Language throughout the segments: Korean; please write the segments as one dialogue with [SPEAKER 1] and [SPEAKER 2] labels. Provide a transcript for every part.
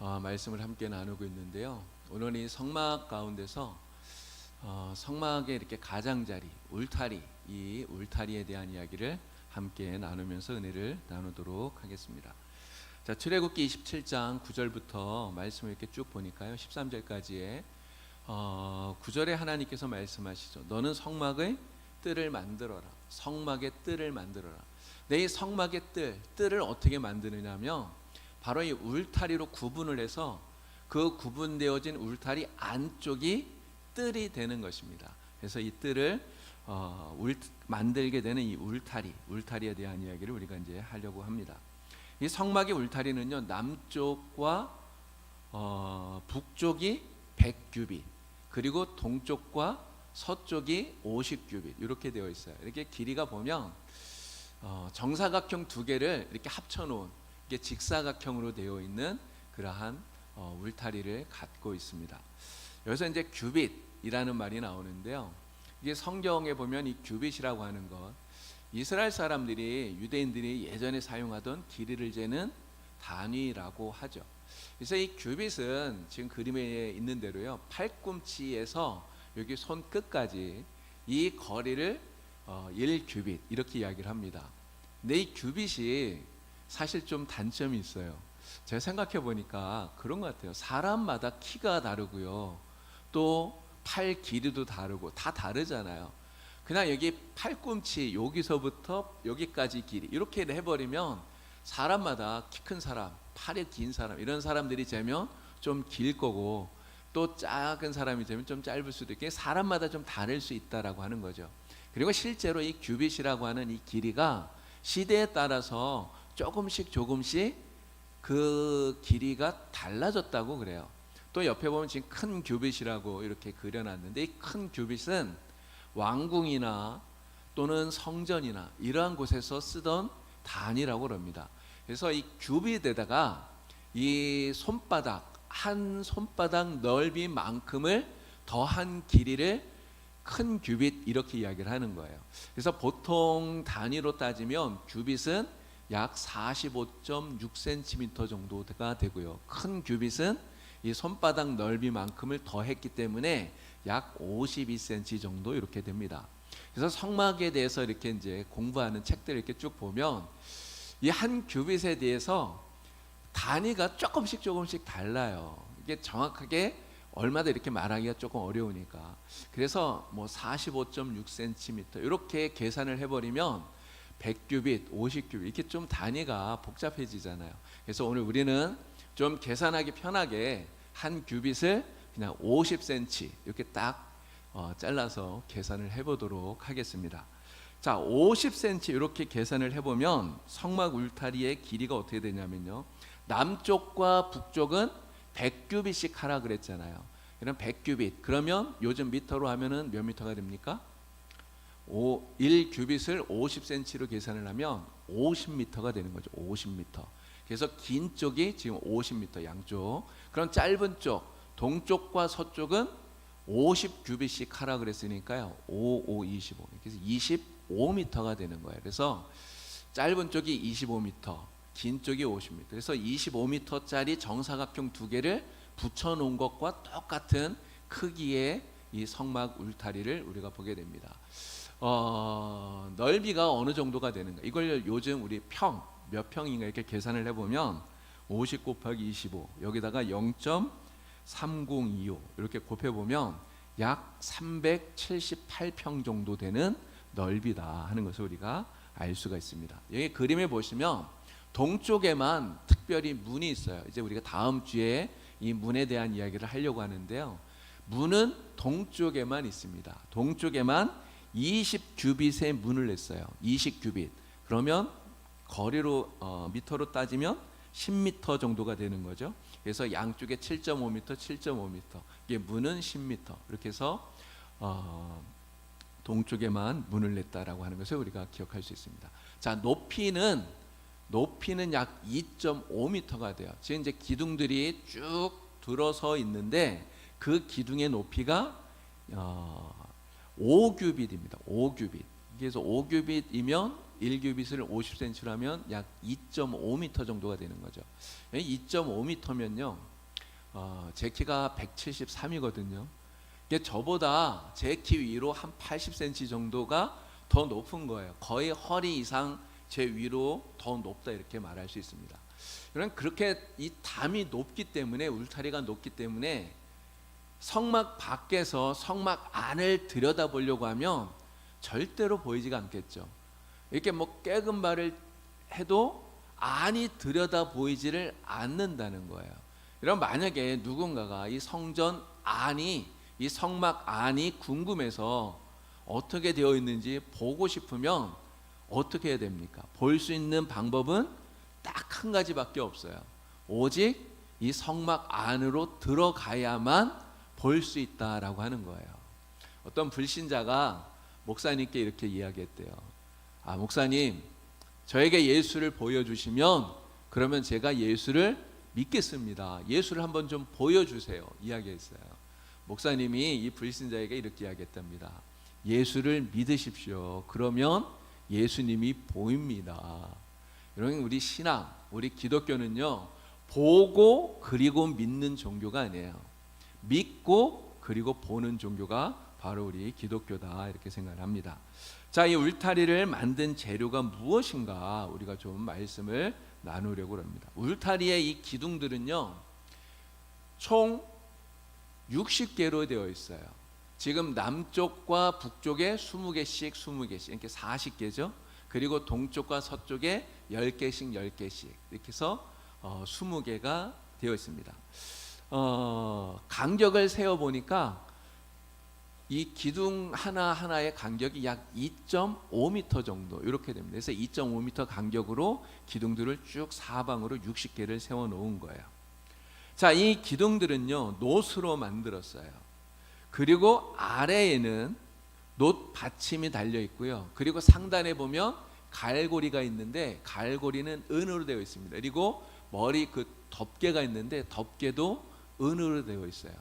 [SPEAKER 1] 말씀을 함께 나누고 있는데요. 오늘 이 성막 가운데서 성막의 이렇게 가장자리, 울타리, 이 울타리에 대한 이야기를 함께 나누면서 은혜를 나누도록 하겠습니다. 자, 출애굽기 27장 9절부터 말씀을 이렇게 쭉 보니까요, 13절까지의 9절에 하나님께서 말씀하시죠. 너는 성막의 뜰을 만들어라. 성막의 뜰을 만들어라. 내 이 성막의 뜰을 어떻게 만드느냐면 바로 이 울타리로 구분을 해서 그 구분되어진 울타리 안쪽이 뜰이 되는 것입니다. 그래서 이 뜰을 만들게 되는 이 울타리에 대한 이야기를 우리가 이제 하려고 합니다. 이 성막의 울타리는요, 남쪽과 북쪽이 100규빗, 그리고 동쪽과 서쪽이 50규빗 이렇게 되어 있어요. 이렇게 길이가 보면 정사각형 두 개를 이렇게 합쳐놓은, 이게 직사각형으로 되어 있는 그러한 울타리를 갖고 있습니다. 여기서 이제 규빗이라는 말이 나오는데요. 이게 성경에 보면 이 규빗이라고 하는 것, 이스라엘 사람들이, 유대인들이 예전에 사용하던 길이를 재는 단위라고 하죠. 그래서 이 규빗은 지금 그림에 있는 대로요, 팔꿈치에서 여기 손끝까지 이 거리를 1규빗 이렇게 이야기를 합니다. 근데 이 규빗이 사실 좀 단점이 있어요. 제가 생각해 보니까 그런 것 같아요. 사람마다 키가 다르고요, 또 팔 길이도 다르고 다 다르잖아요. 그냥 여기 팔꿈치 여기서부터 여기까지 길이 이렇게 해버리면 사람마다 키 큰 사람, 팔이 긴 사람, 이런 사람들이 재면 좀 길 거고, 또 작은 사람이 재면 좀 짧을 수도 있고, 사람마다 좀 다를 수 있다라고 하는 거죠. 그리고 실제로 이 규빗이라고 하는 이 길이가 시대에 따라서 조금씩 그 길이가 달라졌다고 그래요. 또 옆에 보면 지금 큰 규빗이라고 이렇게 그려놨는데, 이 큰 규빗은 왕궁이나 또는 성전이나 이러한 곳에서 쓰던 단위라고 그럽니다. 그래서 이 규빗에다가 이 한 손바닥 넓이만큼을 더한 길이를 큰 규빗 이렇게 이야기를 하는 거예요. 그래서 보통 단위로 따지면 규빗은 약 45.6cm 정도가 되고요, 큰 규빗은 이 손바닥 넓이만큼을 더했기 때문에 약 52cm 정도 이렇게 됩니다. 그래서 성막에 대해서 이렇게 이제 공부하는 책들을 이렇게 쭉 보면 이 한 규빗에 대해서 단위가 조금씩 달라요. 이게 정확하게 얼마다 이렇게 말하기가 조금 어려우니까. 그래서 뭐 45.6cm 이렇게 계산을 해버리면 100규빗, 50규빗 이렇게 좀 단위가 복잡해지잖아요. 그래서 오늘 우리는 좀 계산하기 편하게 한 규빗을 그냥 50cm 이렇게 딱 잘라서 계산을 해보도록 하겠습니다. 자, 50cm 이렇게 계산을 해보면 성막 울타리의 길이가 어떻게 되냐면요, 남쪽과 북쪽은 100규빗씩 하라 그랬잖아요. 그럼 100규빗, 그러면 요즘 미터로 하면은 몇 미터가 됩니까? 1규빗을 50cm로 계산을 하면 50m가 되는 거죠. 50m. 그래서 긴 쪽이 지금 50m 양쪽, 그럼 짧은 쪽 동쪽과 서쪽은 50규빗씩 하라 그랬으니까요, 25. 그래서 25m가 되는 거예요. 그래서 짧은 쪽이 25m, 긴 쪽이 50m. 그래서 25m짜리 정사각형 두 개를 붙여놓은 것과 똑같은 크기의 이 성막 울타리를 우리가 보게 됩니다. 넓이가 어느 정도가 되는가, 이걸 요즘 우리 몇 평인가 이렇게 계산을 해보면 50 곱하기 25 여기다가 0.3025 이렇게 곱해보면 약 378평 정도 되는 넓이다 하는 것을 우리가 알 수가 있습니다. 여기 그림에 보시면 동쪽에만 특별히 문이 있어요. 이제 우리가 다음 주에 이 문에 대한 이야기를 하려고 하는데요, 문은 동쪽에만 있습니다. 동쪽에만 20규빗의 문을 냈어요. 20규빗. 그러면 거리로 미터로 따지면 10m 정도가 되는 거죠. 그래서 양쪽에 7.5m. 이게 문은 10m. 이렇게 해서 동쪽에만 문을 냈다라고 하는 것을 우리가 기억할 수 있습니다. 자, 높이는 약 2.5m가 돼요. 지금 이제 기둥들이 쭉 들어서 있는데 그 기둥의 높이가 5규빗입니다. 5규빗. 그래서 5규빗이면 1규빗을 50cm로 하면 약 2.5m 정도가 되는 거죠. 2.5m면요, 제 키가 173이거든요. 이게 저보다 제 키 위로 한 80cm 정도가 더 높은 거예요. 거의 허리 이상 제 위로 더 높다 이렇게 말할 수 있습니다. 그럼 그렇게 이 담이 높기 때문에, 울타리가 높기 때문에 성막 밖에서 성막 안을 들여다보려고 하면 절대로 보이지가 않겠죠. 이렇게 뭐 깨금발을 해도 안이 들여다 보이지를 않는다는 거예요. 그럼 만약에 누군가가 이 성전 안이, 이 성막 안이 궁금해서 어떻게 되어 있는지 보고 싶으면 어떻게 해야 됩니까? 볼 수 있는 방법은 딱 한 가지밖에 없어요. 오직 이 성막 안으로 들어가야만 볼 수 있다라고 하는 거예요. 어떤 불신자가 목사님께 이렇게 이야기했대요. 목사님, 저에게 예수를 보여주시면 그러면 제가 예수를 믿겠습니다. 예수를 한번 좀 보여주세요. 이야기했어요. 목사님이 이 불신자에게 이렇게 이야기했답니다. 예수를 믿으십시오. 그러면 예수님이 보입니다. 여러분, 우리 신앙, 우리 기독교는요, 보고 그리고 믿는 종교가 아니에요. 믿고 그리고 보는 종교가 바로 우리 기독교다 이렇게 생각합니다. 자, 이 울타리를 만든 재료가 무엇인가 우리가 좀 말씀을 나누려고 합니다. 울타리의 이 기둥들은요, 총 60개로 되어 있어요. 지금 남쪽과 북쪽에 20개씩 이렇게 40개죠. 그리고 동쪽과 서쪽에 10개씩 이렇게 해서 20개가 되어 있습니다. 간격을 세어보니까 이 기둥 하나하나의 간격이 약 2.5m 정도 이렇게 됩니다. 그래서 2.5m 간격으로 기둥들을 쭉 사방으로 60개를 세워놓은 거예요. 자, 이 기둥들은요, 놋으로 만들었어요. 그리고 아래에는 놋 받침이 달려 있고요. 그리고 상단에 보면 갈고리가 있는데 갈고리는 은으로 되어 있습니다. 그리고 머리 그 덮개가 있는데 덮개도 은으로 되어 있어요.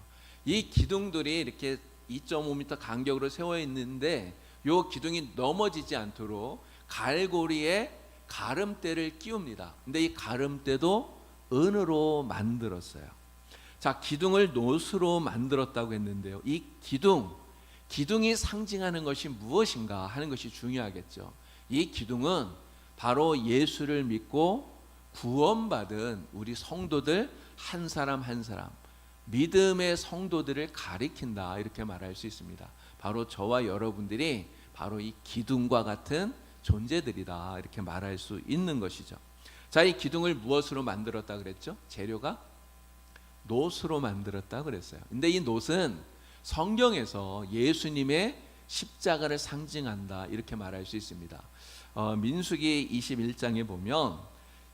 [SPEAKER 1] 이 기둥들이 이렇게 2.5m 간격으로 세워 있는데 이 기둥이 넘어지지 않도록 갈고리에 가름대를 끼웁니다. 근데 이 가름대도 은으로 만들었어요. 자, 기둥을 놋으로 만들었다고 했는데요. 이 기둥이 상징하는 것이 무엇인가 하는 것이 중요하겠죠. 이 기둥은 바로 예수를 믿고 구원받은 우리 성도들 한 사람 한 사람, 믿음의 성도들을 가리킨다 이렇게 말할 수 있습니다. 바로 저와 여러분들이 바로 이 기둥과 같은 존재들이다 이렇게 말할 수 있는 것이죠. 자, 이 기둥을 무엇으로 만들었다 그랬죠? 재료가 놋으로 만들었다 그랬어요. 근데 이 놋은 성경에서 예수님의 십자가를 상징한다 이렇게 말할 수 있습니다. 민수기 21장에 보면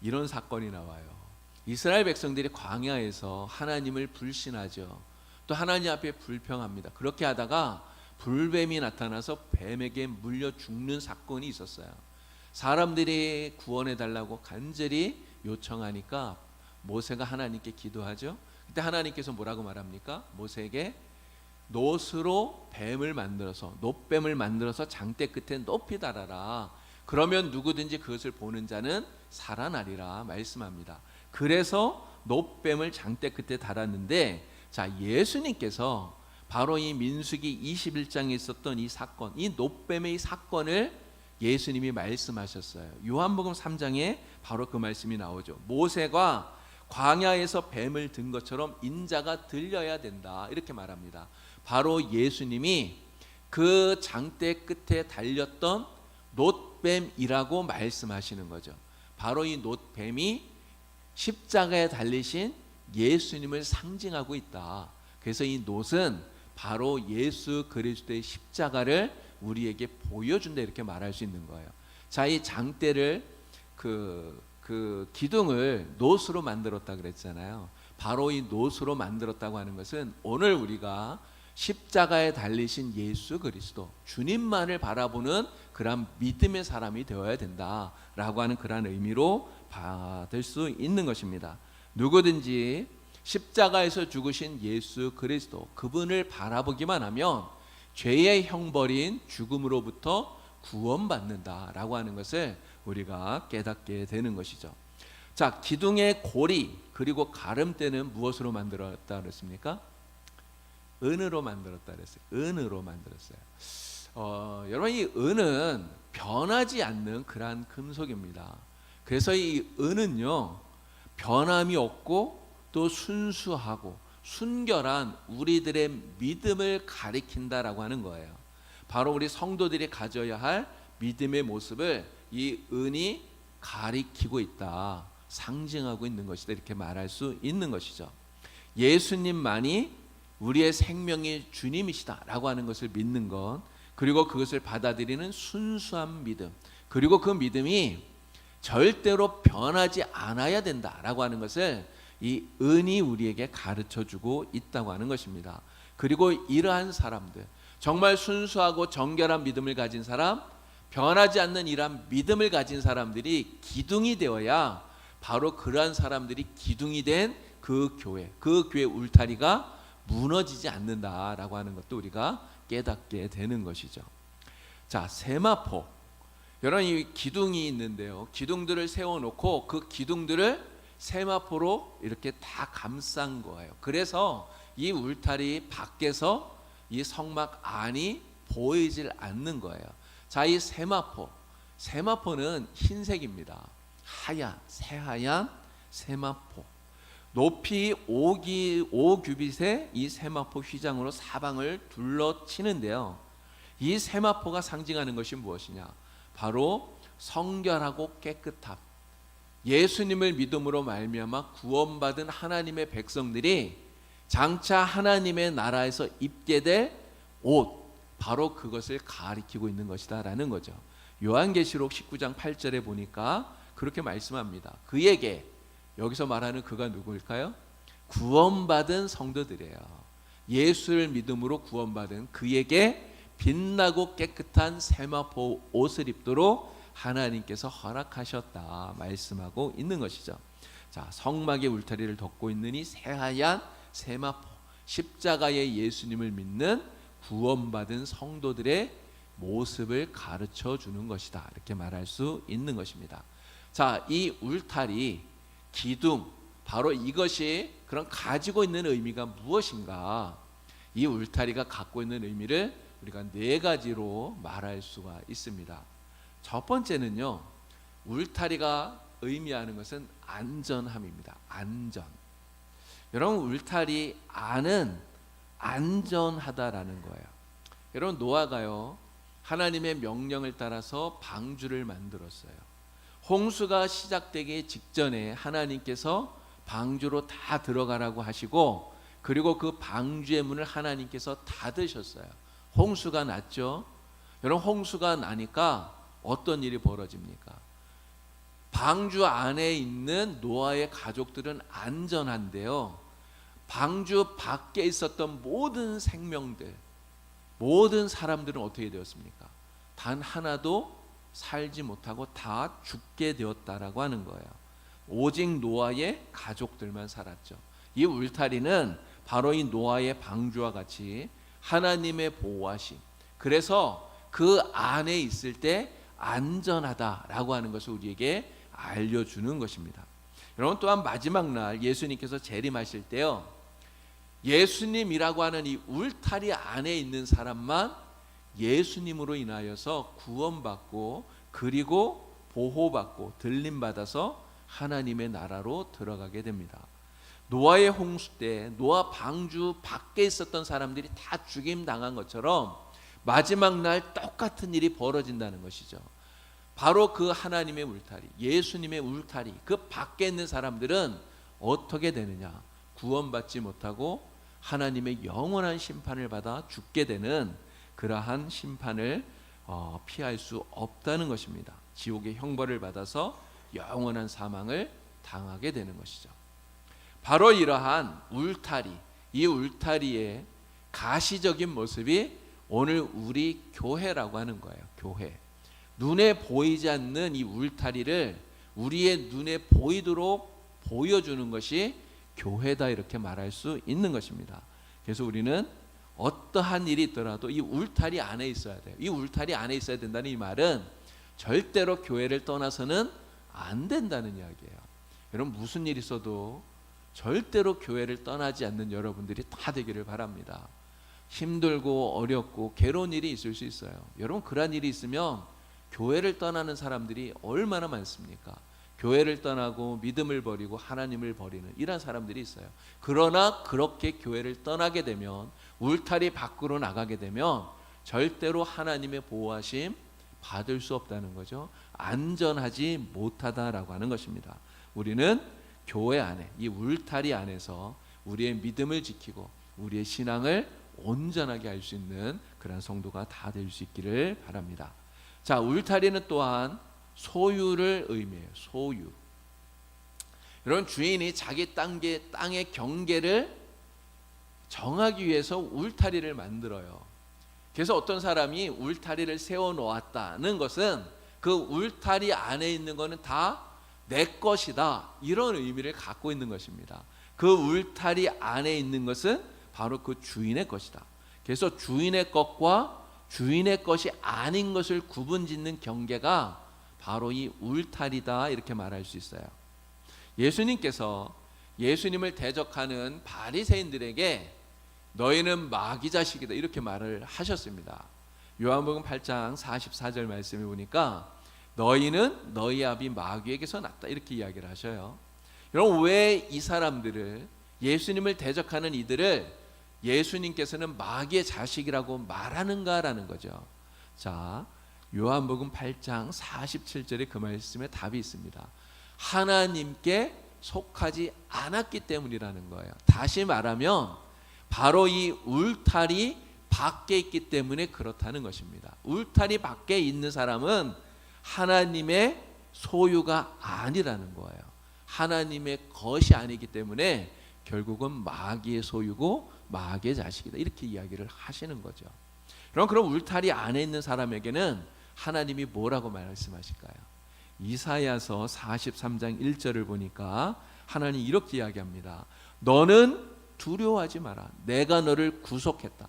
[SPEAKER 1] 이런 사건이 나와요. 이스라엘 백성들이 광야에서 하나님을 불신하죠. 또 하나님 앞에 불평합니다. 그렇게 하다가 불뱀이 나타나서 뱀에게 물려 죽는 사건이 있었어요. 사람들이 구원해 달라고 간절히 요청하니까 모세가 하나님께 기도하죠. 그때 하나님께서 뭐라고 말합니까? 모세에게 놋으로 뱀을 만들어서, 놋뱀을 만들어서 장대 끝에 높이 달아라. 그러면 누구든지 그것을 보는 자는 살아나리라 말씀합니다. 그래서 놋뱀을 장대 끝에 달았는데, 자, 예수님께서 바로 이 민수기 21장에 있었던 이 사건, 이 놋뱀의 이 사건을 예수님이 말씀하셨어요. 요한복음 3장에 바로 그 말씀이 나오죠. 모세가 광야에서 뱀을 든 것처럼 인자가 들려야 된다 이렇게 말합니다. 바로 예수님이 그 장대 끝에 달렸던 놋뱀이라고 말씀하시는 거죠. 바로 이 놋뱀이 십자가에 달리신 예수님을 상징하고 있다. 그래서 이 놋은 바로 예수 그리스도의 십자가를 우리에게 보여준다 이렇게 말할 수 있는 거예요. 자, 이 장대를 그 기둥을 놋으로 만들었다 그랬잖아요. 바로 이 놋으로 만들었다고 하는 것은 오늘 우리가 십자가에 달리신 예수 그리스도 주님만을 바라보는 그런 믿음의 사람이 되어야 된다라고 하는 그런 의미로 받을 수 있는 것입니다. 누구든지 십자가에서 죽으신 예수 그리스도 그분을 바라보기만 하면 죄의 형벌인 죽음으로부터 구원받는다라고 하는 것을 우리가 깨닫게 되는 것이죠. 자, 기둥의 고리 그리고 가름대는 무엇으로 만들었다 그랬습니까? 은으로 만들었다 그랬어요. 은으로 만들었어요. 여러분, 이 은은 변하지 않는 그러한 금속입니다. 그래서 이 은은요, 변함이 없고 또 순수하고 순결한 우리들의 믿음을 가리킨다라고 하는 거예요. 바로 우리 성도들이 가져야 할 믿음의 모습을 이 은이 가리키고 있다, 상징하고 있는 것이다, 이렇게 말할 수 있는 것이죠. 예수님만이 우리의 생명의 주님이시다라고 하는 것을 믿는 것, 그리고 그것을 받아들이는 순수한 믿음, 그리고 그 믿음이 절대로 변하지 않아야 된다라고 하는 것을 이 은이 우리에게 가르쳐주고 있다고 하는 것입니다. 그리고 이러한 사람들, 정말 순수하고 정결한 믿음을 가진 사람, 변하지 않는 이러한 믿음을 가진 사람들이 기둥이 되어야 바로 그러한 사람들이 기둥이 된 그 교회 울타리가 무너지지 않는다라고 하는 것도 우리가 깨닫게 되는 것이죠. 자, 세마포. 여러분, 이 기둥이 있는데요, 기둥들을 세워놓고 그 기둥들을 세마포로 이렇게 다 감싼 거예요. 그래서 이 울타리 밖에서 이 성막 안이 보이질 않는 거예요. 자, 이 세마포는 흰색입니다. 새하얀 세마포. 높이 5규빗의 이 세마포 휘장으로 사방을 둘러치는데요, 이 세마포가 상징하는 것이 무엇이냐? 바로 성결하고 깨끗함, 예수님을 믿음으로 말미암아 구원받은 하나님의 백성들이 장차 하나님의 나라에서 입게 될 옷, 바로 그것을 가리키고 있는 것이다 라는 거죠. 요한계시록 19장 8절에 보니까 그렇게 말씀합니다. 그에게, 여기서 말하는 그가 누구일까요? 구원받은 성도들이에요. 예수를 믿음으로 구원받은 그에게 빛나고 깨끗한 세마포 옷을 입도록 하나님께서 허락하셨다 말씀하고 있는 것이죠. 자, 성막의 울타리를 덮고 있는 이 새하얀 세마포, 십자가의 예수님을 믿는 구원받은 성도들의 모습을 가르쳐 주는 것이다, 이렇게 말할 수 있는 것입니다. 자, 이 울타리, 기둥, 바로 이것이 그런 가지고 있는 의미가 무엇인가? 이 울타리가 갖고 있는 의미를 우리가 4가지로 말할 수가 있습니다. 첫 번째는요, 울타리가 의미하는 것은 안전함입니다. 안전. 여러분, 울타리 안은 안전하다라는 거예요. 여러분, 노아가요, 하나님의 명령을 따라서 방주를 만들었어요. 홍수가 시작되기 직전에 하나님께서 방주로 다 들어가라고 하시고, 그리고 그 방주의 문을 하나님께서 닫으셨어요. 홍수가 났죠. 여러분, 홍수가 나니까 어떤 일이 벌어집니까? 방주 안에 있는 노아의 가족들은 안전한데요, 방주 밖에 있었던 모든 생명들, 모든 사람들은 어떻게 되었습니까? 단 하나도 살지 못하고 다 죽게 되었다라고 하는 거예요. 오직 노아의 가족들만 살았죠. 이 울타리는 바로 이 노아의 방주와 같이 하나님의 보호하심, 그래서 그 안에 있을 때 안전하다라고 하는 것을 우리에게 알려주는 것입니다. 여러분, 또한 마지막 날 예수님께서 재림하실 때요, 예수님이라고 하는 이 울타리 안에 있는 사람만 예수님으로 인하여서 구원받고, 그리고 보호받고 들림받아서 하나님의 나라로 들어가게 됩니다. 노아의 홍수 때 노아 방주 밖에 있었던 사람들이 다 죽임당한 것처럼 마지막 날 똑같은 일이 벌어진다는 것이죠. 바로 그 하나님의 울타리, 예수님의 울타리, 그 밖에 있는 사람들은 어떻게 되느냐? 구원받지 못하고 하나님의 영원한 심판을 받아 죽게 되는 그러한 심판을 피할 수 없다는 것입니다. 지옥의 형벌을 받아서 영원한 사망을 당하게 되는 것이죠. 바로 이러한 울타리, 이 울타리의 가시적인 모습이 오늘 우리 교회라고 하는 거예요. 교회. 눈에 보이지 않는 이 울타리를 우리의 눈에 보이도록 보여주는 것이 교회다, 이렇게 말할 수 있는 것입니다. 그래서 우리는 어떠한 일이 있더라도 이 울타리 안에 있어야 돼요. 이 울타리 안에 있어야 된다는 이 말은 절대로 교회를 떠나서는 안 된다는 이야기예요. 여러분 무슨 일 있어도 절대로 교회를 떠나지 않는 여러분들이 다 되기를 바랍니다. 힘들고 어렵고 괴로운 일이 있을 수 있어요. 여러분 그러한 일이 있으면 교회를 떠나는 사람들이 얼마나 많습니까? 교회를 떠나고 믿음을 버리고 하나님을 버리는 이런 사람들이 있어요. 그러나 그렇게 교회를 떠나게 되면, 울타리 밖으로 나가게 되면 절대로 하나님의 보호하심 받을 수 없다는 거죠. 안전하지 못하다라고 하는 것입니다. 우리는 교회 안에, 이 울타리 안에서 우리의 믿음을 지키고 우리의 신앙을 온전하게 할 수 있는 그런 성도가 다 될 수 있기를 바랍니다. 자, 울타리는 또한 소유를 의미해요. 소유. 여러분, 주인이 자기 땅의 경계를 정하기 위해서 울타리를 만들어요. 그래서 어떤 사람이 울타리를 세워 놓았다는 것은 그 울타리 안에 있는 것은 다 내 것이다, 이런 의미를 갖고 있는 것입니다. 그 울타리 안에 있는 것은 바로 그 주인의 것이다. 그래서 주인의 것과 주인의 것이 아닌 것을 구분짓는 경계가 바로 이 울타리다, 이렇게 말할 수 있어요. 예수님께서 예수님을 대적하는 바리새인들에게 너희는 마귀 자식이다, 이렇게 말을 하셨습니다. 요한복음 8장 44절 말씀에 보니까 너희는 너희 아비 마귀에게서 났다, 이렇게 이야기를 하셔요. 여러분, 왜 이 사람들을, 예수님을 대적하는 이들을 예수님께서는 마귀의 자식이라고 말하는가라는 거죠. 자, 요한복음 8장 47절에 그 말씀에 답이 있습니다. 하나님께 속하지 않았기 때문이라는 거예요. 다시 말하면 바로 이 울타리 밖에 있기 때문에 그렇다는 것입니다. 울타리 밖에 있는 사람은 하나님의 소유가 아니라는 거예요. 하나님의 것이 아니기 때문에 결국은 마귀의 소유고 마귀의 자식이다, 이렇게 이야기를 하시는 거죠. 그럼 울타리 안에 있는 사람에게는 하나님이 뭐라고 말씀하실까요? 이사야서 43장 1절을 보니까 하나님이 이렇게 이야기합니다. 너는 두려워하지 마라. 내가 너를 구속했다.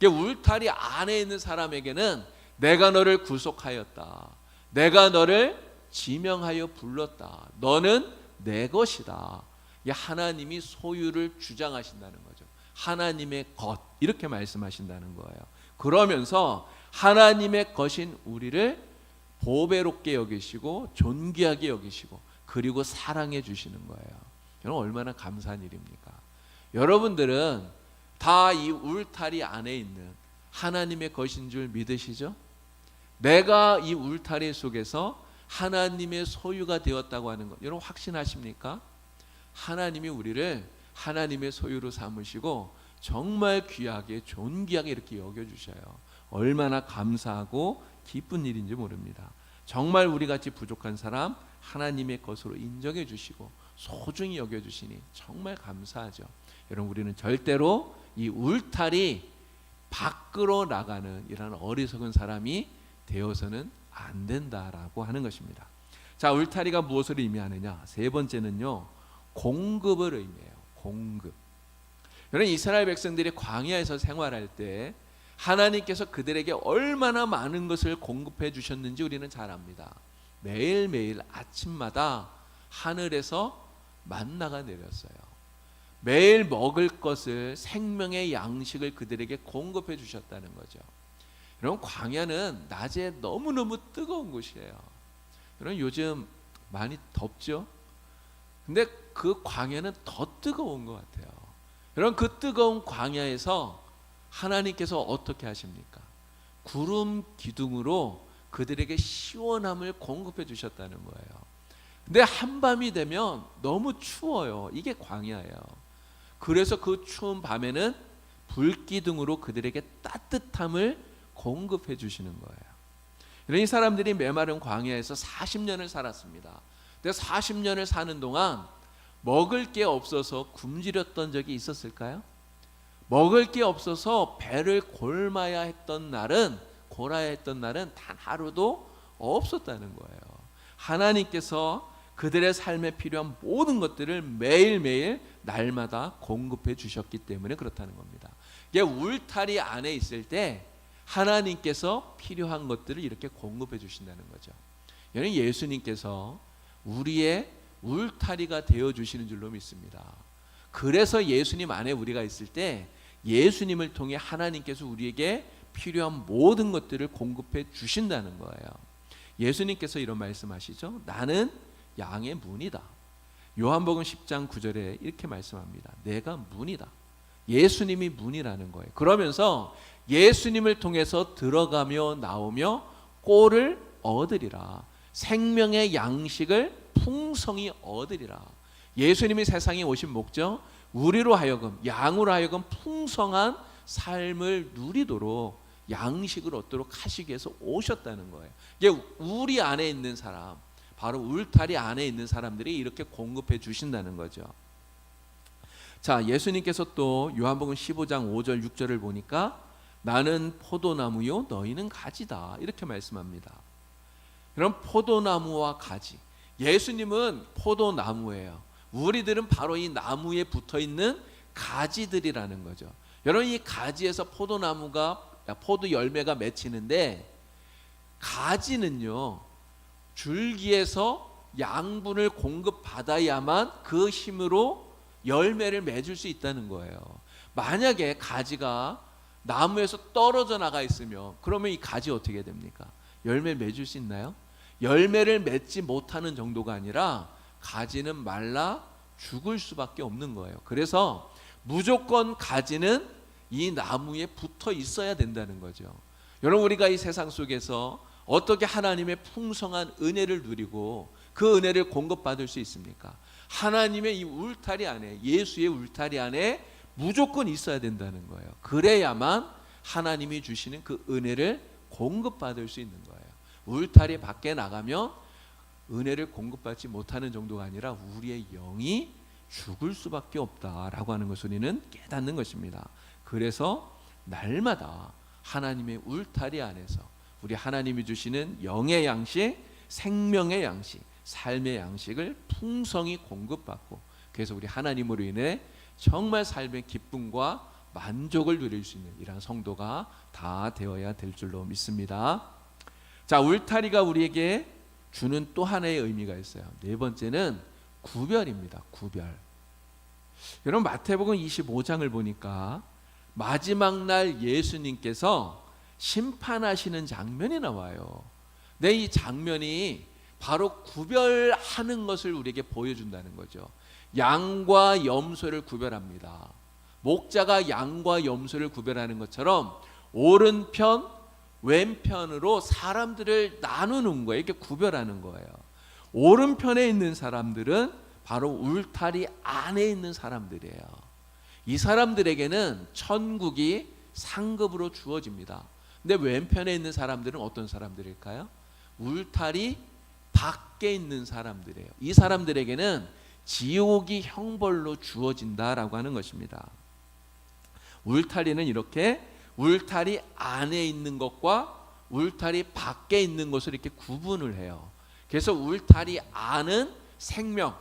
[SPEAKER 1] 울타리 안에 있는 사람에게는 내가 너를 구속하였다. 내가 너를 지명하여 불렀다. 너는 내 것이다. 하나님이 소유를 주장하신다는 거죠. 하나님의 것, 이렇게 말씀하신다는 거예요. 그러면서 하나님의 것인 우리를 보배롭게 여기시고 존귀하게 여기시고 그리고 사랑해 주시는 거예요. 여러분, 얼마나 감사한 일입니까? 여러분들은 다 이 울타리 안에 있는 하나님의 것인 줄 믿으시죠? 내가 이 울타리 속에서 하나님의 소유가 되었다고 하는 것, 여러분 확신하십니까? 하나님이 우리를 하나님의 소유로 삼으시고 정말 귀하게 존귀하게 이렇게 여겨주셔요. 얼마나 감사하고 기쁜 일인지 모릅니다. 정말 우리같이 부족한 사람 하나님의 것으로 인정해 주시고 소중히 여겨주시니 정말 감사하죠. 여러분, 우리는 절대로 이 울타리 밖으로 나가는 이런 어리석은 사람이 되어서는 안 된다라고 하는 것입니다. 자, 울타리가 무엇을 의미하느냐? 세 번째는요, 공급을 의미해요. 공급. 여러분, 이스라엘 백성들이 광야에서 생활할 때 하나님께서 그들에게 얼마나 많은 것을 공급해 주셨는지 우리는 잘 압니다. 매일매일 아침마다 하늘에서 만나가 내렸어요. 매일 먹을 것을, 생명의 양식을 그들에게 공급해 주셨다는 거죠. 여러분, 광야는 낮에 너무너무 뜨거운 곳이에요. 여러분, 요즘 많이 덥죠? 근데 그 광야는 더 뜨거운 것 같아요. 여러분, 그 뜨거운 광야에서 하나님께서 어떻게 하십니까? 구름 기둥으로 그들에게 시원함을 공급해 주셨다는 거예요. 근데 한밤이 되면 너무 추워요. 이게 광야예요. 그래서 그 추운 밤에는 불기둥으로 그들에게 따뜻함을 공급해 주시는 거예요. 이 사람들이 메마른 광야에서 40년을 살았습니다. 근데 40년을 사는 동안 먹을 게 없어서 굶주렸던 적이 있었을까요? 먹을 게 없어서 배를 골아야 했던 날은 단 하루도 없었다는 거예요. 하나님께서 그들의 삶에 필요한 모든 것들을 매일매일 날마다 공급해 주셨기 때문에 그렇다는 겁니다. 이게 울타리 안에 있을 때 하나님께서 필요한 것들을 이렇게 공급해 주신다는 거죠. 여러분, 예수님께서 우리의 울타리가 되어 주시는 줄로 믿습니다. 그래서 예수님 안에 우리가 있을 때 예수님을 통해 하나님께서 우리에게 필요한 모든 것들을 공급해 주신다는 거예요. 예수님께서 이런 말씀하시죠. 나는 양의 문이다. 요한복음 10장 9절에 이렇게 말씀합니다. 내가 문이다. 예수님이 문이라는 거예요. 그러면서 예수님을 통해서 들어가며 나오며 꼴을 얻으리라. 생명의 양식을 풍성히 얻으리라. 예수님이 세상에 오신 목적, 우리로 하여금, 양으로 하여금 풍성한 삶을 누리도록 양식을 얻도록 하시기 위해서 오셨다는 거예요. 이게 우리 안에 있는 사람, 바로 울타리 안에 있는 사람들이 이렇게 공급해 주신다는 거죠. 자, 예수님께서 또 요한복음 15장 5절 6절을 보니까 나는 포도나무요 너희는 가지다 이렇게 말씀합니다. 그럼 포도나무와 가지, 예수님은 포도나무예요. 우리들은 바로 이 나무에 붙어있는 가지들이라는 거죠. 여러분, 이 가지에서 포도 열매가 맺히는데, 가지는요 줄기에서 양분을 공급받아야만 그 힘으로 열매를 맺을 수 있다는 거예요. 만약에 가지가 나무에서 떨어져 나가 있으면 그러면 이 가지 어떻게 됩니까? 열매를 맺을 수 있나요? 열매를 맺지 못하는 정도가 아니라 가지는 말라 죽을 수밖에 없는 거예요. 그래서 무조건 가지는 이 나무에 붙어 있어야 된다는 거죠. 여러분, 우리가 이 세상 속에서 어떻게 하나님의 풍성한 은혜를 누리고 그 은혜를 공급받을 수 있습니까? 하나님의 이 울타리 안에, 예수의 울타리 안에 무조건 있어야 된다는 거예요. 그래야만 하나님이 주시는 그 은혜를 공급받을 수 있는 거예요. 울타리 밖에 나가면 은혜를 공급받지 못하는 정도가 아니라 우리의 영이 죽을 수밖에 없다라고 하는 것을 우리는 깨닫는 것입니다. 그래서 날마다 하나님의 울타리 안에서 우리 하나님이 주시는 영의 양식, 생명의 양식, 삶의 양식을 풍성히 공급받고, 그래서 우리 하나님으로 인해 정말 삶의 기쁨과 만족을 누릴 수 있는 이러한 성도가 다 되어야 될 줄로 믿습니다. 자, 울타리가 우리에게 주는 또 하나의 의미가 있어요. 네 번째는 구별입니다. 구별. 여러분, 마태복음 25장을 보니까 마지막 날 예수님께서 심판하시는 장면이 나와요. 네, 이 장면이 바로 구별하는 것을 우리에게 보여준다는 거죠. 양과 염소를 구별합니다. 목자가 양과 염소를 구별하는 것처럼 오른편, 왼편으로 사람들을 나누는 거예요. 이렇게 구별하는 거예요. 오른편에 있는 사람들은 바로 울타리 안에 있는 사람들이에요. 이 사람들에게는 천국이 상급으로 주어집니다. 근데 왼편에 있는 사람들은 어떤 사람들일까요? 울타리 밖에 있는 사람들이에요. 이 사람들에게는 지옥이 형벌로 주어진다라고 하는 것입니다. 울타리는 이렇게 울타리 안에 있는 것과 울타리 밖에 있는 것을 이렇게 구분을 해요. 그래서 울타리 안은 생명,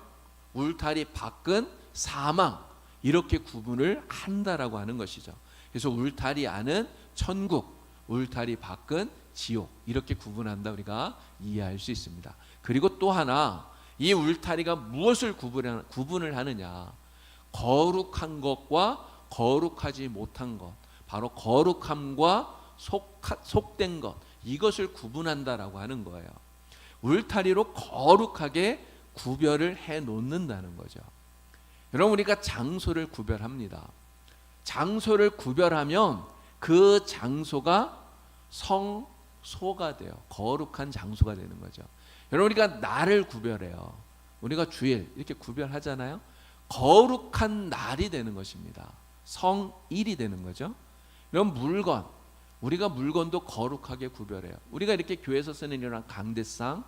[SPEAKER 1] 울타리 밖은 사망, 이렇게 구분을 한다라고 하는 것이죠. 그래서 울타리 안은 천국, 울타리 밖은 지옥, 이렇게 구분한다 우리가 이해할 수 있습니다. 그리고 또 하나, 이 울타리가 무엇을 구분을 하느냐, 거룩한 것과 거룩하지 못한 것, 바로 거룩함과 속된 것, 이것을 구분한다라고 하는 거예요. 울타리로 거룩하게 구별을 해 놓는다는 거죠. 여러분, 우리가 장소를 구별합니다. 장소를 구별하면 그 장소가 성소가 돼요. 거룩한 장소가 되는 거죠. 여러분, 우리가 날을 구별해요. 우리가 주일 이렇게 구별하잖아요. 거룩한 날이 되는 것입니다. 성일이 되는 거죠. 이런 물건, 우리가 물건도 거룩하게 구별해요. 우리가 이렇게 교회에서 쓰는 이런 강대상,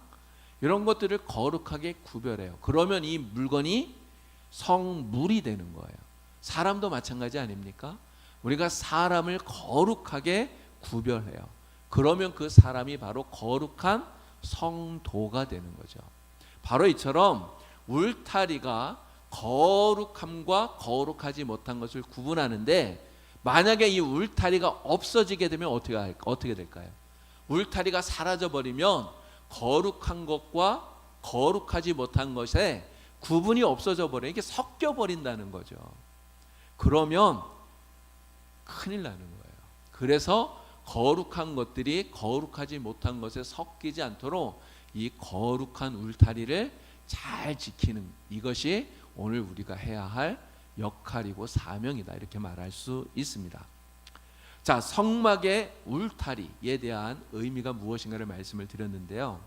[SPEAKER 1] 이런 것들을 거룩하게 구별해요. 그러면 이 물건이 성물이 되는 거예요. 사람도 마찬가지 아닙니까? 우리가 사람을 거룩하게 구별해요. 그러면 그 사람이 바로 거룩한 성도가 되는 거죠. 바로 이처럼 울타리가 거룩함과 거룩하지 못한 것을 구분하는데, 만약에 이 울타리가 없어지게 되면 어떻게 될까요? 울타리가 사라져 버리면 거룩한 것과 거룩하지 못한 것에 구분이 없어져 버려. 이게 섞여 버린다는 거죠. 그러면 큰일 나는 거예요. 그래서 거룩한 것들이 거룩하지 못한 것에 섞이지 않도록 이 거룩한 울타리를 잘 지키는, 이것이 오늘 우리가 해야 할 역할이고 사명이다, 이렇게 말할 수 있습니다. 자, 성막의 울타리에 대한 의미가 무엇인가를 말씀을 드렸는데요.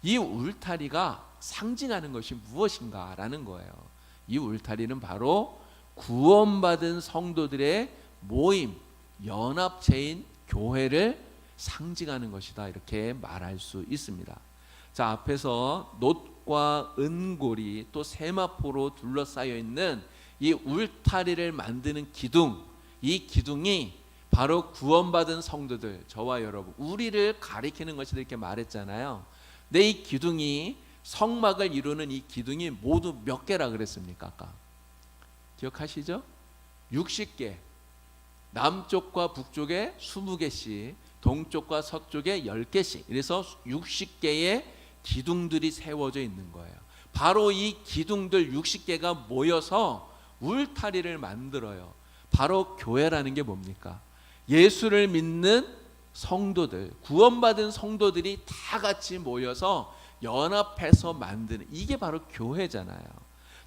[SPEAKER 1] 이 울타리가 상징하는 것이 무엇인가라는 거예요. 이 울타리는 바로 구원받은 성도들의 모임, 연합체인 교회를 상징하는 것이다, 이렇게 말할 수 있습니다. 자, 앞에서 놋과 은골이 또 세마포로 둘러싸여 있는 이 울타리를 만드는 기둥, 이 기둥이 바로 구원받은 성도들, 저와 여러분, 우리를 가리키는 것이다, 이렇게 말했잖아요. 근데 이 기둥이, 성막을 이루는 이 기둥이 모두 몇 개라 그랬습니까? 아까 기억하시죠? 60개. 남쪽과 북쪽에 20개씩, 동쪽과 서쪽에 10개씩, 그래서 60개의 기둥들이 세워져 있는 거예요. 바로 이 기둥들 60개가 모여서 울타리를 만들어요. 바로 교회라는 게 뭡니까? 예수를 믿는 성도들, 구원받은 성도들이 다 같이 모여서 연합해서 만드는, 이게 바로 교회잖아요.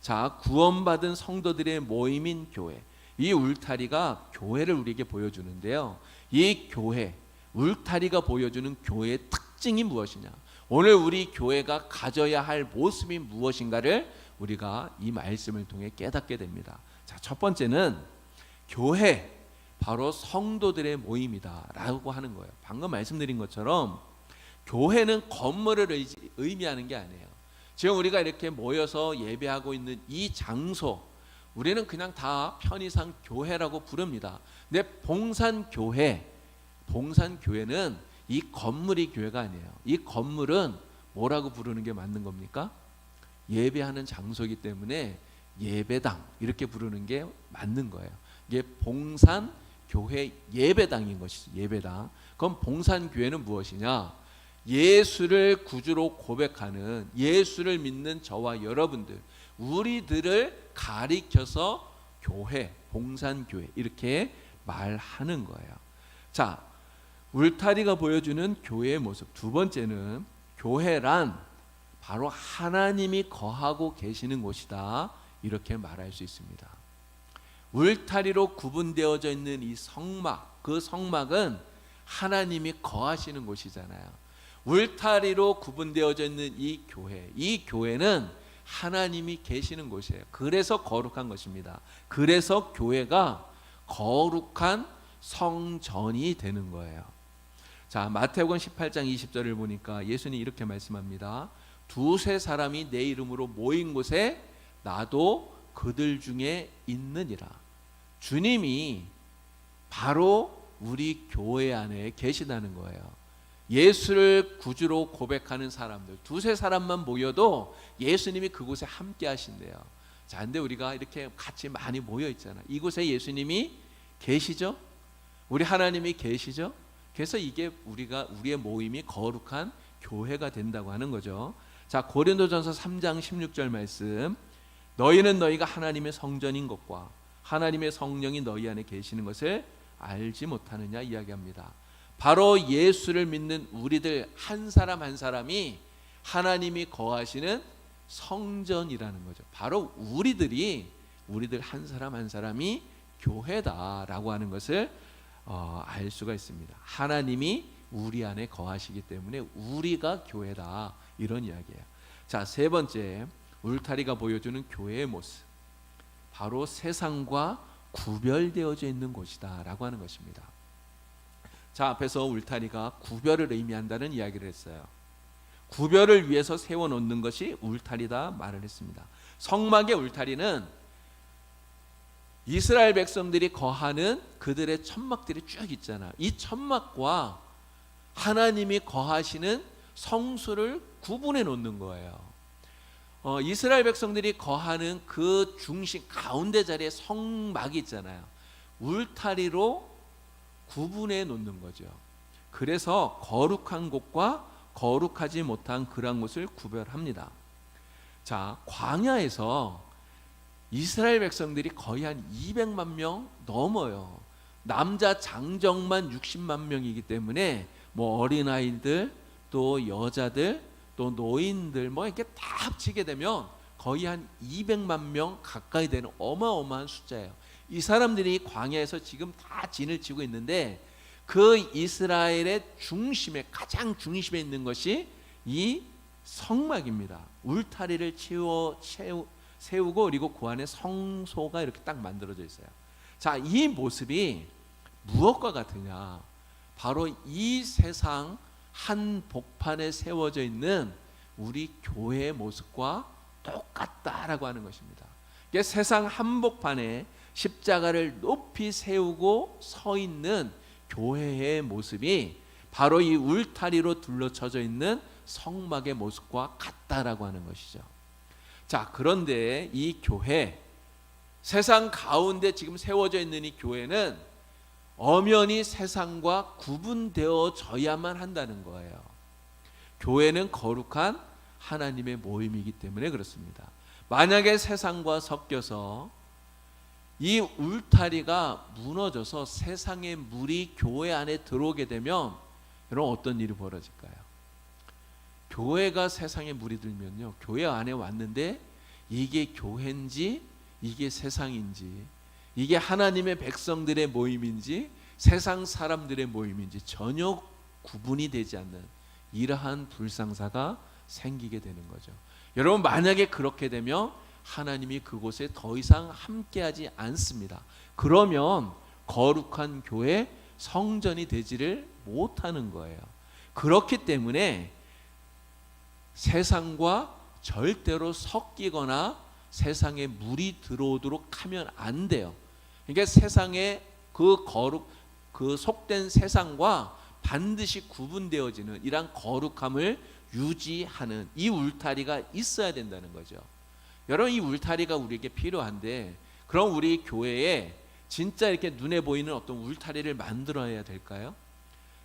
[SPEAKER 1] 자, 구원받은 성도들의 모임인 교회, 이 울타리가 교회를 우리에게 보여주는데요. 이 교회, 울타리가 보여주는 교회의 특징이 무엇이냐, 오늘 우리 교회가 가져야 할 모습이 무엇인가를 우리가 이 말씀을 통해 깨닫게 됩니다. 자, 첫 번째는 교회, 바로 성도들의 모임이다 라고 하는 거예요. 방금 말씀드린 것처럼 교회는 건물을 의미하는 게 아니에요. 지금 우리가 이렇게 모여서 예배하고 있는 이 장소, 우리는 그냥 다 편의상 교회라고 부릅니다. 근데 봉산교회는 이 건물이 교회가 아니에요. 이 건물은 뭐라고 부르는 게 맞는 겁니까? 예배하는 장소이기 때문에 예배당, 이렇게 부르는 게 맞는 거예요. 이게 봉산교회 예배당인 것이죠. 예배당. 그럼 봉산교회는 무엇이냐? 예수를 구주로 고백하는, 예수를 믿는 저와 여러분들, 우리들을 가리켜서 교회, 봉산교회, 이렇게 말하는 거예요. 자, 울타리가 보여주는 교회의 모습. 두 번째는 교회란 바로 하나님이 거하고 계시는 곳이다, 이렇게 말할 수 있습니다. 울타리로 구분되어져 있는 이 성막, 그 성막은 하나님이 거하시는 곳이잖아요. 울타리로 구분되어져 있는 이 교회는 하나님이 계시는 곳이에요. 그래서 거룩한 것입니다. 그래서 교회가 거룩한 성전이 되는 거예요. 자, 마태복음 18장 20절을 보니까 예수님이 이렇게 말씀합니다. 두세 사람이 내 이름으로 모인 곳에 나도 그들 중에 있느니라. 주님이 바로 우리 교회 안에 계시다는 거예요. 예수를 구주로 고백하는 사람들, 두세 사람만 모여도 예수님이 그곳에 함께 하신대요. 자, 근데 우리가 이렇게 같이 많이 모여 있잖아요. 이곳에 예수님이 계시죠? 우리 하나님이 계시죠? 그래서 이게 우리의 모임이 거룩한 교회가 된다고 하는 거죠. 자, 고린도전서 3장 16절 말씀. 너희는 너희가 하나님의 성전인 것과 하나님의 성령이 너희 안에 계시는 것을 알지 못하느냐 이야기합니다. 바로 예수를 믿는 우리들 한 사람 한 사람이 하나님이 거하시는 성전이라는 거죠. 바로 우리들 한 사람 한 사람이 교회다라고 하는 것을 알 수가 있습니다. 하나님이 우리 안에 거하시기 때문에 우리가 교회다, 이런 이야기예요. 자, 세 번째, 울타리가 보여주는 교회의 모습, 바로 세상과 구별되어져 있는 곳이다 라고 하는 것입니다. 자, 앞에서 울타리가 구별을 의미한다는 이야기를 했어요. 구별을 위해서 세워놓는 것이 울타리다 말을 했습니다. 성막의 울타리는 이스라엘 백성들이 거하는 그들의 천막들이 쭉 있잖아요. 이 천막과 하나님이 거하시는 성소를 구분해 놓는 거예요. 이스라엘 백성들이 거하는 그 중심 가운데 자리에 성막이 있잖아요. 울타리로 구분해 놓는 거죠. 그래서 거룩한 곳과 거룩하지 못한 그런 곳을 구별합니다. 자, 광야에서 이스라엘 백성들이 거의 한 200만 명 넘어요. 남자 장정만 60만 명이기 때문에 뭐 어린아이들, 또 여자들, 또 노인들 뭐 이렇게 다 합치게 되면 거의 한 200만 명 가까이 되는 어마어마한 숫자예요. 이 사람들이 광야에서 지금 다 진을 치고 있는데 그 이스라엘의 중심에, 가장 중심에 있는 것이 이 성막입니다. 울타리를 세우고 그리고 그 안에 성소가 이렇게 딱 만들어져 있어요. 자, 이 모습이 무엇과 같으냐? 바로 이 세상 한 복판에 세워져 있는 우리 교회의 모습과 똑같다라고 하는 것입니다. 이게 세상 한복판에 십자가를 높이 세우고 서 있는 교회의 모습이 바로 이 울타리로 둘러쳐져 있는 성막의 모습과 같다라고 하는 것이죠. 자, 그런데 이 교회, 세상 가운데 지금 세워져 있는 이 교회는 엄연히 세상과 구분되어져야만 한다는 거예요. 교회는 거룩한 하나님의 모임이기 때문에 그렇습니다. 만약에 세상과 섞여서 이 울타리가 무너져서 세상의 물이 교회 안에 들어오게 되면 여러분 어떤 일이 벌어질까요? 교회가 세상에 물이 들면요, 교회 안에 왔는데 이게 교회인지 이게 세상인지, 이게 하나님의 백성들의 모임인지 세상 사람들의 모임인지 전혀 구분이 되지 않는 이러한 불상사가 생기게 되는 거죠. 여러분, 만약에 그렇게 되면 하나님이 그곳에 더 이상 함께하지 않습니다. 그러면 거룩한 교회, 성전이 되지를 못하는 거예요. 그렇기 때문에 세상과 절대로 섞이거나 세상에 물이 들어오도록 하면 안 돼요. 그러니까 세상에 그 속된 세상과 반드시 구분되어지는 이런 거룩함을 유지하는 이 울타리가 있어야 된다는 거죠. 여러분, 이 울타리가 우리에게 필요한데 그럼 우리 교회에 진짜 이렇게 눈에 보이는 어떤 울타리를 만들어야 될까요?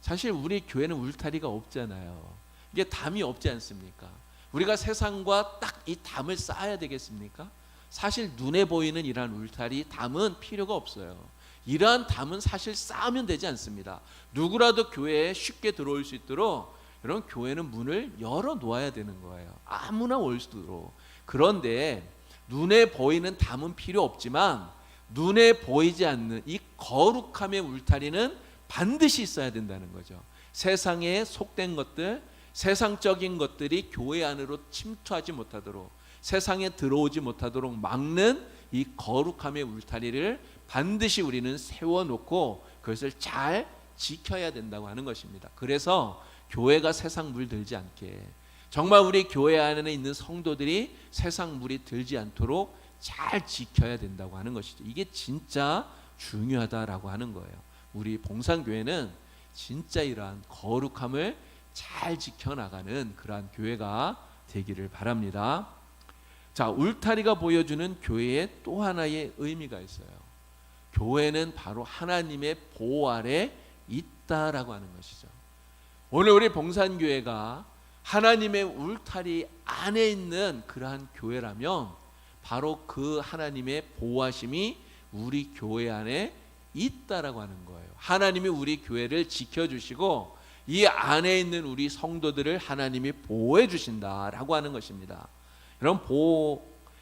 [SPEAKER 1] 사실 우리 교회는 울타리가 없잖아요. 이게 담이 없지 않습니까? 우리가 세상과 딱 이 담을 쌓아야 되겠습니까? 사실 눈에 보이는 이러한 울타리, 담은 필요가 없어요. 이러한 담은 사실 쌓으면 되지 않습니다. 누구라도 교회에 쉽게 들어올 수 있도록 여러분, 교회는 문을 열어 놓아야 되는 거예요. 아무나 올 수 있도록. 그런데 눈에 보이는 담은 필요 없지만 눈에 보이지 않는 이 거룩함의 울타리는 반드시 있어야 된다는 거죠. 세상에 속된 것들, 세상적인 것들이 교회 안으로 침투하지 못하도록, 세상에 들어오지 못하도록 막는 이 거룩함의 울타리를 반드시 우리는 세워놓고 그것을 잘 지켜야 된다고 하는 것입니다. 그래서 교회가 세상 물 들지 않게, 정말 우리 교회 안에 있는 성도들이 세상 물이 들지 않도록 잘 지켜야 된다고 하는 것이죠. 이게 진짜 중요하다라고 하는 거예요. 우리 봉산교회는 진짜 이러한 거룩함을 잘 지켜나가는 그러한 교회가 되기를 바랍니다. 자, 울타리가 보여주는 교회의 또 하나의 의미가 있어요. 교회는 바로 하나님의 보호 아래 있다라고 하는 것이죠. 오늘 우리 봉산교회가 하나님의 울타리 안에 있는 그러한 교회라면 바로 그 하나님의 보호하심이 우리 교회 안에 있다라고 하는 거예요. 하나님이 우리 교회를 지켜주시고 이 안에 있는 우리 성도들을 하나님이 보호해 주신다라고 하는 것입니다. 여러분,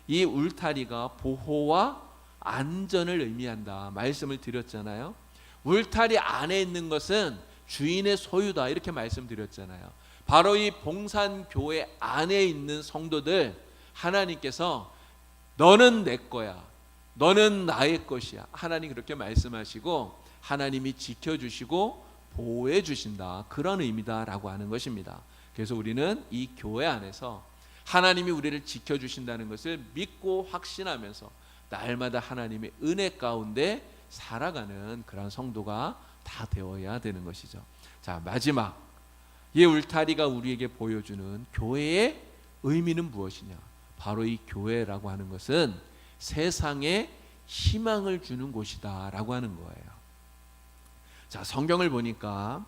[SPEAKER 1] 이 울타리가 보호와 안전을 의미한다 말씀을 드렸잖아요. 울타리 안에 있는 것은 주인의 소유다 이렇게 말씀드렸잖아요. 바로 이 봉산교회 안에 있는 성도들, 하나님께서 너는 내 거야, 너는 나의 것이야, 하나님 그렇게 말씀하시고 하나님이 지켜주시고 보호해 주신다, 그런 의미다라고 하는 것입니다. 그래서 우리는 이 교회 안에서 하나님이 우리를 지켜주신다는 것을 믿고 확신하면서 날마다 하나님의 은혜 가운데 살아가는 그런 성도가 다 되어야 되는 것이죠. 자, 마지막, 이 울타리가 우리에게 보여주는 교회의 의미는 무엇이냐? 바로 이 교회라고 하는 것은 세상에 희망을 주는 곳이다 라고 하는 거예요. 자, 성경을 보니까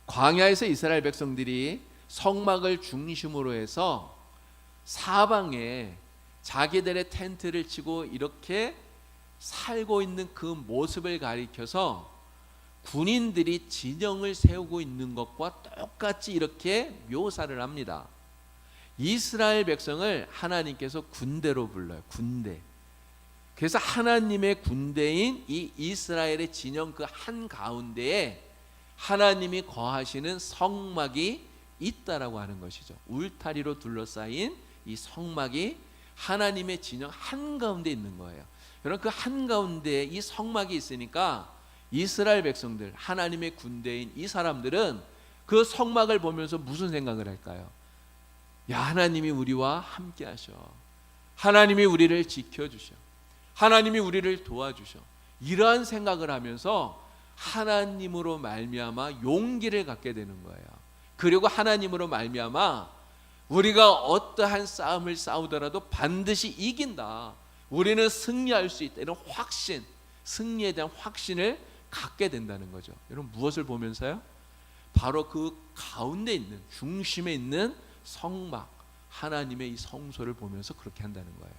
[SPEAKER 1] 광야에서 이스라엘 백성들이 성막을 중심으로 해서 사방에 자기들의 텐트를 치고 이렇게 살고 있는 그 모습을 가리켜서 군인들이 진영을 세우고 있는 것과 똑같이 이렇게 묘사를 합니다. 이스라엘 백성을 하나님께서 군대로 불러요. 군대. 그래서 하나님의 군대인 이 이스라엘의 진영 그 한가운데에 하나님이 거하시는 성막이 있다라고 하는 것이죠. 울타리로 둘러싸인 이 성막이 하나님의 진영 한가운데 있는 거예요. 여러분, 그 한가운데에 이 성막이 있으니까 이스라엘 백성들, 하나님의 군대인 이 사람들은 그 성막을 보면서 무슨 생각을 할까요? 야, 하나님이 우리와 함께 하셔. 하나님이 우리를 지켜주셔. 하나님이 우리를 도와주셔. 이러한 생각을 하면서 하나님으로 말미암아 용기를 갖게 되는 거예요. 그리고 하나님으로 말미암아 우리가 어떠한 싸움을 싸우더라도 반드시 이긴다. 우리는 승리할 수 있다. 이런 확신, 승리에 대한 확신을 갖게 된다는 거죠. 여러분, 무엇을 보면서요? 바로 그 가운데 있는, 중심에 있는 성막, 하나님의 이 성소를 보면서 그렇게 한다는 거예요.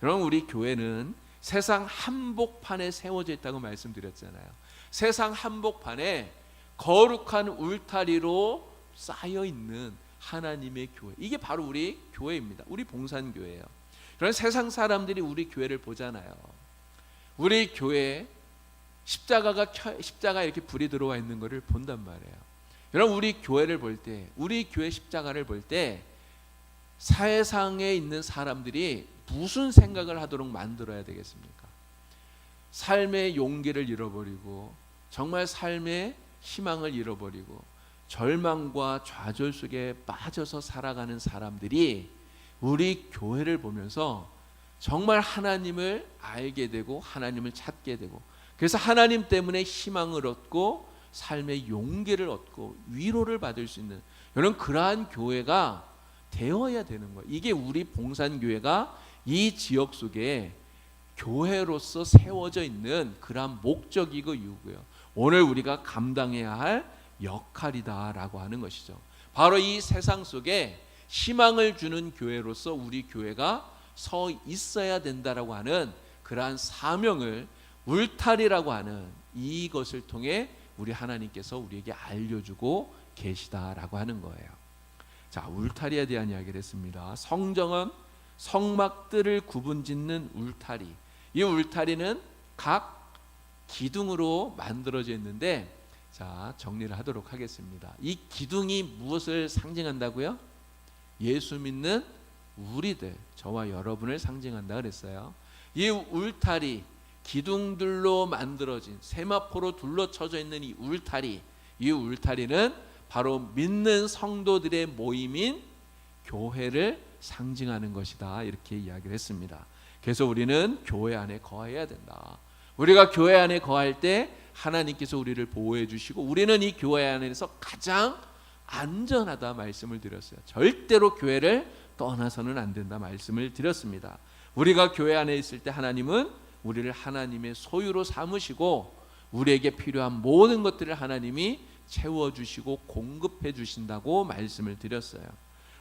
[SPEAKER 1] 여러분, 우리 교회는 세상 한복판에 세워져 있다고 말씀드렸잖아요. 세상 한복판에 거룩한 울타리로 쌓여 있는 하나님의 교회, 이게 바로 우리 교회입니다. 우리 봉산교회예요. 그런 세상 사람들이 우리 교회를 보잖아요. 우리 교회에 십자가 이렇게 불이 들어와 있는 것을 본단 말이에요. 여러분, 우리 교회를 볼 때, 우리 교회 십자가를 볼 때 세상에 있는 사람들이 무슨 생각을 하도록 만들어야 되겠습니까? 삶의 용기를 잃어버리고 정말 삶의 희망을 잃어버리고 절망과 좌절 속에 빠져서 살아가는 사람들이 우리 교회를 보면서 정말 하나님을 알게 되고 하나님을 찾게 되고, 그래서 하나님 때문에 희망을 얻고 삶의 용기를 얻고 위로를 받을 수 있는 이런 그러한 교회가 되어야 되는 거예요. 이게 우리 봉산교회가 이 지역 속에 교회로서 세워져 있는 그러한 목적이고 이유고요. 오늘 우리가 감당해야 할 역할이다라고 하는 것이죠. 바로 이 세상 속에 희망을 주는 교회로서 우리 교회가 서 있어야 된다라고 하는 그러한 사명을 울타리라고 하는 이것을 통해 우리 하나님께서 우리에게 알려주고 계시다라고 하는 거예요. 자, 울타리에 대한 이야기를 했습니다. 성정은 성막들을 구분짓는 울타리. 이 울타리는 각 기둥으로 만들어져 있는데, 자, 정리를 하도록 하겠습니다. 이 기둥이 무엇을 상징한다고요? 예수 믿는 우리들, 저와 여러분을 상징한다 그랬어요. 이 울타리, 기둥들로 만들어진 세마포로 둘러쳐져 있는 이 울타리는 바로 믿는 성도들의 모임인 교회를 상징하는 것이다, 이렇게 이야기를 했습니다. 그래서 우리는 교회 안에 거해야 된다. 우리가 교회 안에 거할 때 하나님께서 우리를 보호해 주시고 우리는 이 교회 안에서 가장 안전하다 말씀을 드렸어요. 절대로 교회를 떠나서는 안 된다 말씀을 드렸습니다. 우리가 교회 안에 있을 때 하나님은 우리를 하나님의 소유로 삼으시고 우리에게 필요한 모든 것들을 하나님이 채워주시고 공급해 주신다고 말씀을 드렸어요.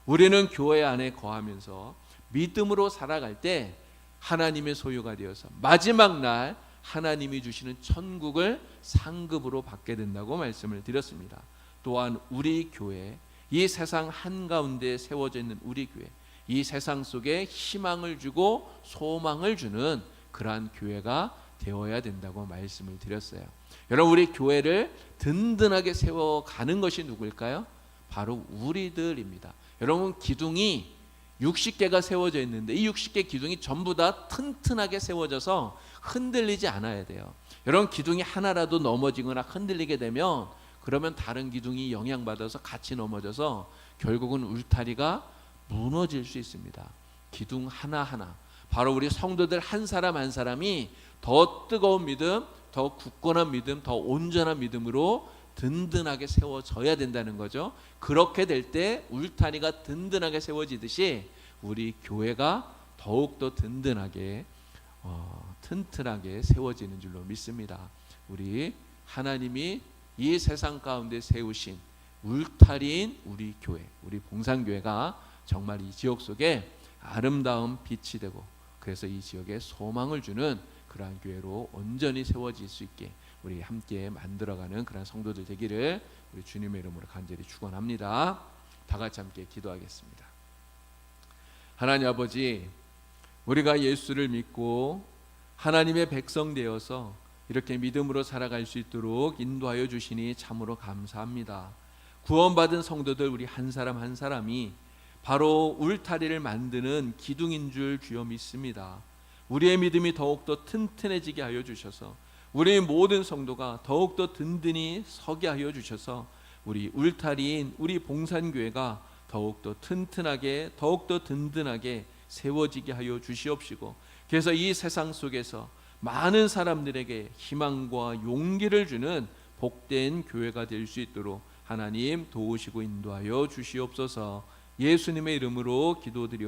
[SPEAKER 1] 우리는 교회 안에 거하면서 믿음으로 살아갈 때 하나님의 소유가 되어서 마지막 날 하나님이 주시는 천국을 상급으로 받게 된다고 말씀을 드렸습니다. 또한 우리 교회, 이 세상 한가운데 세워져 있는 우리 교회, 이 세상 속에 희망을 주고 소망을 주는 그러한 교회가 되어야 된다고 말씀을 드렸어요. 여러분, 우리 교회를 든든하게 세워가는 것이 누구일까요? 바로 우리들입니다. 여러분, 기둥이 60개가 세워져 있는데 이 60개 기둥이 전부 다 튼튼하게 세워져서 흔들리지 않아야 돼요. 여러분, 기둥이 하나라도 넘어지거나 흔들리게 되면 그러면 다른 기둥이 영향받아서 같이 넘어져서 결국은 울타리가 무너질 수 있습니다. 기둥 하나하나, 바로 우리 성도들 한 사람 한 사람이 더 뜨거운 믿음, 더 굳건한 믿음, 더 온전한 믿음으로 든든하게 세워져야 된다는 거죠. 그렇게 될 때 울타리가 든든하게 세워지듯이 우리 교회가 더욱더 든든하게 튼튼하게 세워지는 줄로 믿습니다. 우리 하나님이 이 세상 가운데 세우신 울타리인 우리 교회, 우리 봉산교회가 정말 이 지역 속에 아름다운 빛이 되고, 그래서 이 지역에 소망을 주는 그러한 교회로 온전히 세워질 수 있게 우리 함께 만들어가는 그런 성도들 되기를 우리 주님의 이름으로 간절히 축원합니다. 다 같이 함께 기도하겠습니다. 하나님 아버지, 우리가 예수를 믿고 하나님의 백성 되어서 이렇게 믿음으로 살아갈 수 있도록 인도하여 주시니 참으로 감사합니다. 구원받은 성도들 우리 한 사람 한 사람이 바로 울타리를 만드는 기둥인 줄 주여 믿습니다. 우리의 믿음이 더욱더 튼튼해지게 하여 주셔서 우리 모든 성도가 더욱더 든든히 서게 하여 주셔서 우리 울타리인 우리 봉산교회가 더욱더 튼튼하게 더욱더 든든하게 세워지게 하여 주시옵시고, 그래서 이 세상 속에서 많은 사람들에게 희망과 용기를 주는 복된 교회가 될 수 있도록 하나님 도우시고 인도하여 주시옵소서. 예수님의 이름으로 기도드리옵소서.